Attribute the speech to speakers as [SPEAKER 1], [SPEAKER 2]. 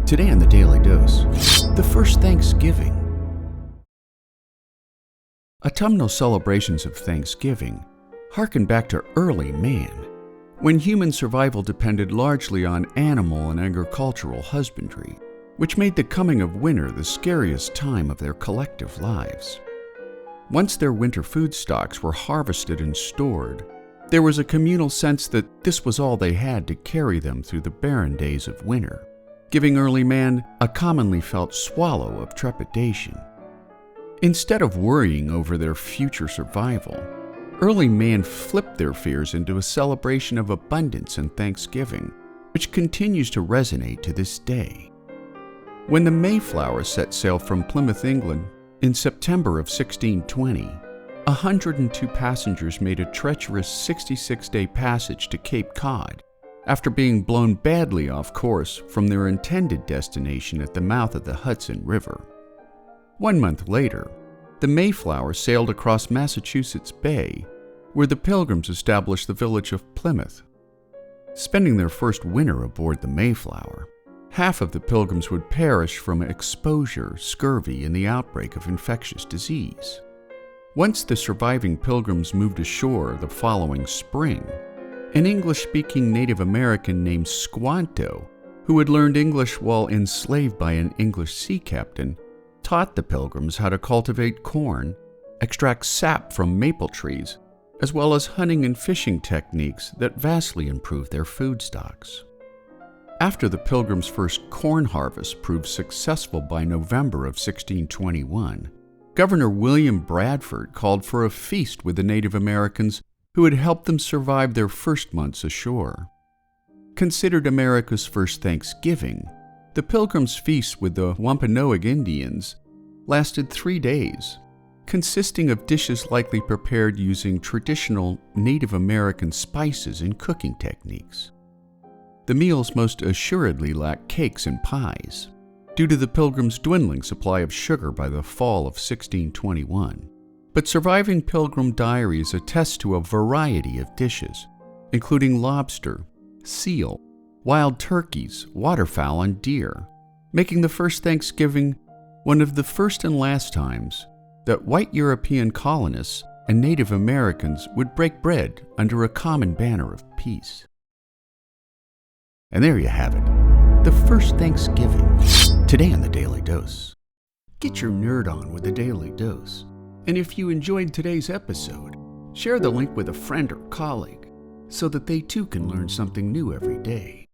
[SPEAKER 1] Today on the Daily Dose, the first Thanksgiving. Autumnal celebrations of Thanksgiving harken back to early man, when human survival depended largely on animal and agricultural husbandry, which made the coming of winter the scariest time of their collective lives. Once their winter food stocks were harvested and stored, there was a communal sense that this was all they had to carry them through the barren days of winter, giving early man a commonly felt swallow of trepidation. Instead of worrying over their future survival, early man flipped their fears into a celebration of abundance and thanksgiving, which continues to resonate to this day. When the Mayflower set sail from Plymouth, England, in September of 1620, 102 passengers made a treacherous 66-day passage to Cape Cod after being blown badly off course from their intended destination at the mouth of the Hudson River. 1 month later, the Mayflower sailed across Massachusetts Bay, where the Pilgrims established the village of Plymouth. Spending their first winter aboard the Mayflower, half of the Pilgrims would perish from exposure, scurvy, and the outbreak of infectious disease. Once the surviving Pilgrims moved ashore the following spring, an English-speaking Native American named Squanto, who had learned English while enslaved by an English sea captain, taught the Pilgrims how to cultivate corn, extract sap from maple trees, as well as hunting and fishing techniques that vastly improved their food stocks. After the Pilgrims' first corn harvest proved successful by November of 1621, Governor William Bradford called for a feast with the Native Americans who had helped them survive their first months ashore. Considered America's first Thanksgiving, the Pilgrims' feast with the Wampanoag Indians lasted 3 days, consisting of dishes likely prepared using traditional Native American spices and cooking techniques. The meals most assuredly lacked cakes and pies, due to the Pilgrims' dwindling supply of sugar by the fall of 1621. But surviving Pilgrim diaries attest to a variety of dishes, including lobster, seal, wild turkeys, waterfowl, and deer, making the first Thanksgiving one of the first and last times that white European colonists and Native Americans would break bread under a common banner of peace. And there you have it, the first Thanksgiving. Today on the Daily Dose. Get your nerd on with the Daily Dose. And if you enjoyed today's episode, share the link with a friend or colleague so that they too can learn something new every day.